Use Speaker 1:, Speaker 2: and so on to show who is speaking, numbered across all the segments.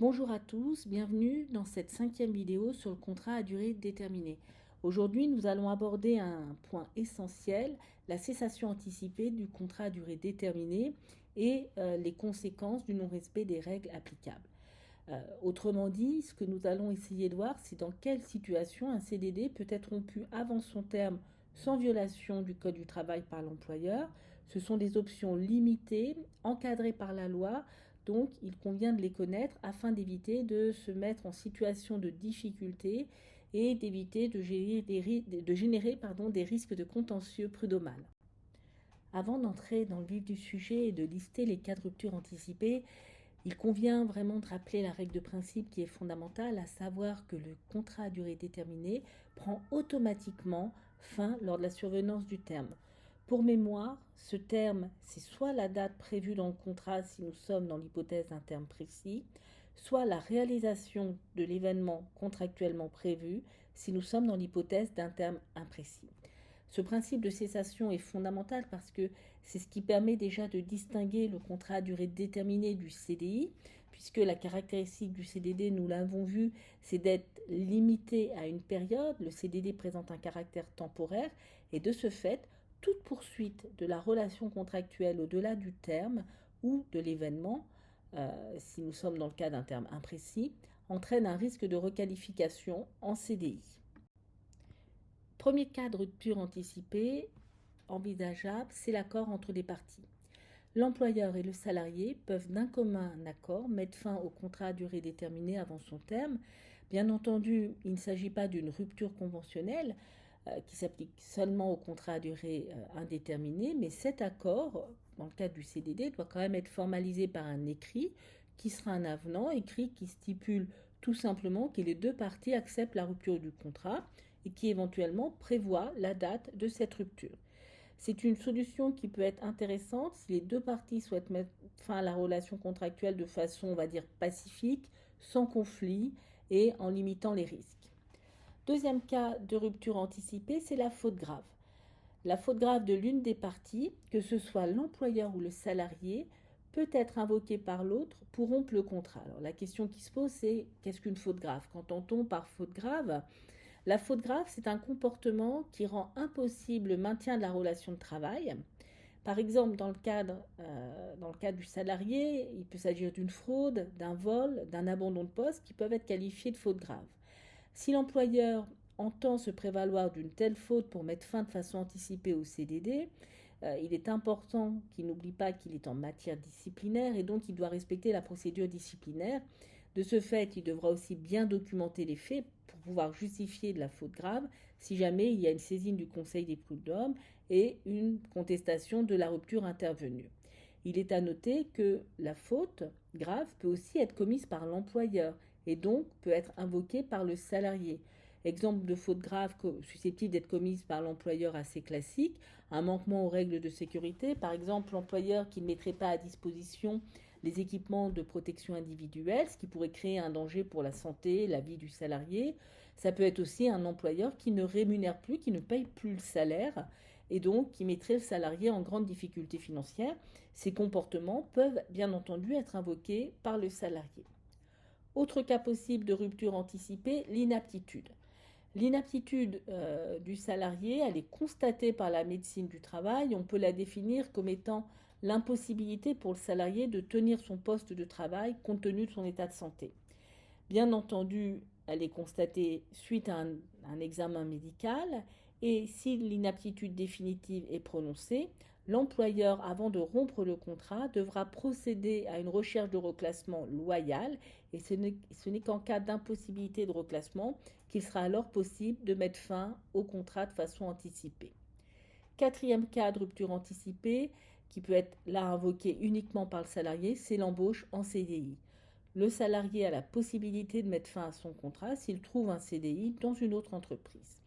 Speaker 1: Bonjour à tous, bienvenue dans cette 5e vidéo sur le contrat à durée déterminée. Aujourd'hui, nous allons aborder un point essentiel, la cessation anticipée du contrat à durée déterminée et les conséquences du non-respect des règles applicables. Autrement dit, ce que nous allons essayer de voir, c'est dans quelle situation un CDD peut être rompu avant son terme sans violation du Code du travail par l'employeur. Ce sont des options limitées, encadrées par la loi, donc il convient de les connaître afin d'éviter de se mettre en situation de difficulté et d'éviter de générer des risques de contentieux prud'homal. Avant d'entrer dans le vif du sujet et de lister les cas de rupture anticipée, il convient vraiment de rappeler la règle de principe qui est fondamentale, à savoir que le contrat à durée déterminée prend automatiquement fin lors de la survenance du terme. Pour mémoire, ce terme, c'est soit la date prévue dans le contrat si nous sommes dans l'hypothèse d'un terme précis, soit la réalisation de l'événement contractuellement prévu si nous sommes dans l'hypothèse d'un terme imprécis. Ce principe de cessation est fondamental parce que c'est ce qui permet déjà de distinguer le contrat à durée déterminée du CDI, puisque la caractéristique du CDD, nous l'avons vu, c'est d'être limité à une période. Le CDD présente un caractère temporaire et de ce fait, toute poursuite de la relation contractuelle au-delà du terme ou de l'événement, si nous sommes dans le cas d'un terme imprécis, entraîne un risque de requalification en CDI. Premier cas de rupture anticipée envisageable, c'est l'accord entre les parties. L'employeur et le salarié peuvent d'un commun accord mettre fin au contrat à durée déterminée avant son terme. Bien entendu, il ne s'agit pas d'une rupture conventionnelle qui s'applique seulement au contrat à durée indéterminée, mais cet accord, dans le cadre du CDD, doit quand même être formalisé par un écrit qui sera un avenant, écrit qui stipule tout simplement que les deux parties acceptent la rupture du contrat et qui éventuellement prévoit la date de cette rupture. C'est une solution qui peut être intéressante si les deux parties souhaitent mettre fin à la relation contractuelle de façon, on va dire, pacifique, sans conflit et en limitant les risques. Deuxième cas de rupture anticipée, c'est la faute grave. La faute grave de l'une des parties, que ce soit l'employeur ou le salarié, peut être invoquée par l'autre pour rompre le contrat. Alors la question qui se pose, c'est qu'est-ce qu'une faute grave? Qu'entend-on par faute grave? La faute grave, c'est un comportement qui rend impossible le maintien de la relation de travail. Par exemple, dans le cadre du salarié, il peut s'agir d'une fraude, d'un vol, d'un abandon de poste qui peuvent être qualifiés de faute grave. Si l'employeur entend se prévaloir d'une telle faute pour mettre fin de façon anticipée au CDD, il est important qu'il n'oublie pas qu'il est en matière disciplinaire et donc il doit respecter la procédure disciplinaire. De ce fait, il devra aussi bien documenter les faits pour pouvoir justifier de la faute grave si jamais il y a une saisine du Conseil des prud'hommes et une contestation de la rupture intervenue. Il est à noter que la faute grave peut aussi être commise par l'employeur et donc peut être invoquée par le salarié. Exemple de faute grave susceptible d'être commise par l'employeur assez classique, un manquement aux règles de sécurité, par exemple l'employeur qui ne mettrait pas à disposition les équipements de protection individuelle, ce qui pourrait créer un danger pour la santé, la vie du salarié. Ça peut être aussi un employeur qui ne rémunère plus, qui ne paye plus le salaire et donc qui mettrait le salarié en grande difficulté financière. Ces comportements peuvent bien entendu être invoqués par le salarié. Autre cas possible de rupture anticipée, l'inaptitude. L'inaptitude du salarié, elle est constatée par la médecine du travail. On peut la définir comme étant l'impossibilité pour le salarié de tenir son poste de travail compte tenu de son état de santé. Bien entendu, elle est constatée suite à un examen médical et si l'inaptitude définitive est prononcée, l'employeur, avant de rompre le contrat, devra procéder à une recherche de reclassement loyale et ce n'est qu'en cas d'impossibilité de reclassement qu'il sera alors possible de mettre fin au contrat de façon anticipée. Quatrième cas de rupture anticipée, qui peut être là invoqué uniquement par le salarié, c'est l'embauche en CDI. Le salarié a la possibilité de mettre fin à son contrat s'il trouve un CDI dans une autre entreprise.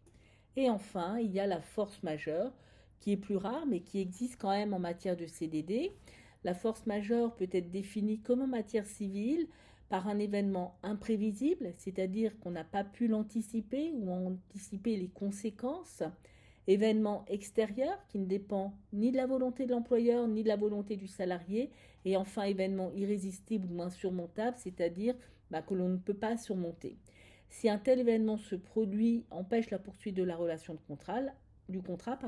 Speaker 1: Et enfin, il y a la force majeure, qui est plus rare, mais qui existe quand même en matière de CDD. La force majeure peut être définie comme en matière civile par un événement imprévisible, c'est-à-dire qu'on n'a pas pu l'anticiper ou anticiper les conséquences. Événement extérieur qui ne dépend ni de la volonté de l'employeur ni de la volonté du salarié. Et enfin, événement irrésistible ou insurmontable, c'est-à-dire que l'on ne peut pas surmonter. Si un tel événement se produit, empêche la poursuite de la relation du contrat,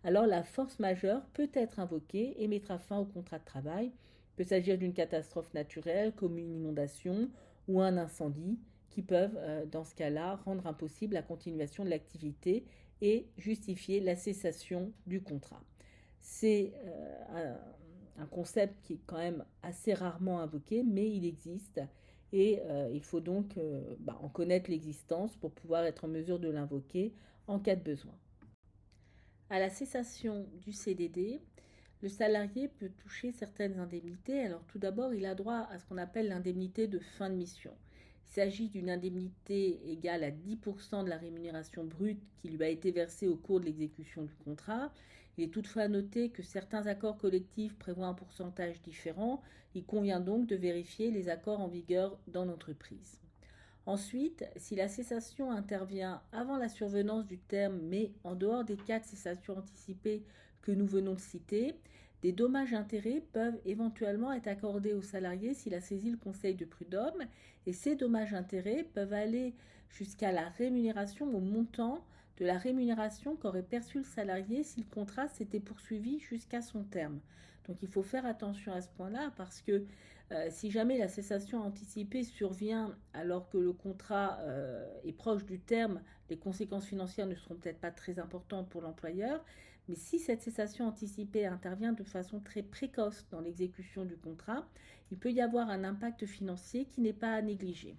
Speaker 1: alors la force majeure peut être invoquée et mettra fin au contrat de travail. Il peut s'agir d'une catastrophe naturelle comme une inondation ou un incendie qui peuvent, dans ce cas-là, rendre impossible la continuation de l'activité et justifier la cessation du contrat. C'est un concept qui est quand même assez rarement invoqué, mais il existe et il faut donc en connaître l'existence pour pouvoir être en mesure de l'invoquer en cas de besoin. À la cessation du CDD, le salarié peut toucher certaines indemnités. Alors tout d'abord, il a droit à ce qu'on appelle l'indemnité de fin de mission. Il s'agit d'une indemnité égale à 10% de la rémunération brute qui lui a été versée au cours de l'exécution du contrat. Il est toutefois noté que certains accords collectifs prévoient un pourcentage différent. Il convient donc de vérifier les accords en vigueur dans l'entreprise. Ensuite, si la cessation intervient avant la survenance du terme, mais en dehors des cas de cessation anticipée que nous venons de citer, des dommages-intérêts peuvent éventuellement être accordés aux salariés s'il a saisi le conseil de prud'homme, et ces dommages-intérêts peuvent aller jusqu'à la rémunération, au montant de la rémunération qu'aurait perçu le salarié si le contrat s'était poursuivi jusqu'à son terme. Donc il faut faire attention à ce point-là parce que si jamais la cessation anticipée survient alors que le contrat est proche du terme, les conséquences financières ne seront peut-être pas très importantes pour l'employeur. Mais si cette cessation anticipée intervient de façon très précoce dans l'exécution du contrat, il peut y avoir un impact financier qui n'est pas à négliger.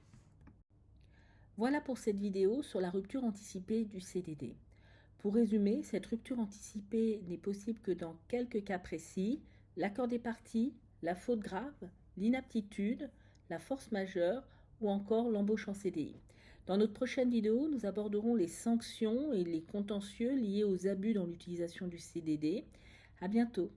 Speaker 1: Voilà pour cette vidéo sur la rupture anticipée du CDD. Pour résumer, cette rupture anticipée n'est possible que dans quelques cas précis: l'accord des parties, la faute grave, l'inaptitude, la force majeure ou encore l'embauche en CDI. Dans notre prochaine vidéo, nous aborderons les sanctions et les contentieux liés aux abus dans l'utilisation du CDD. À bientôt.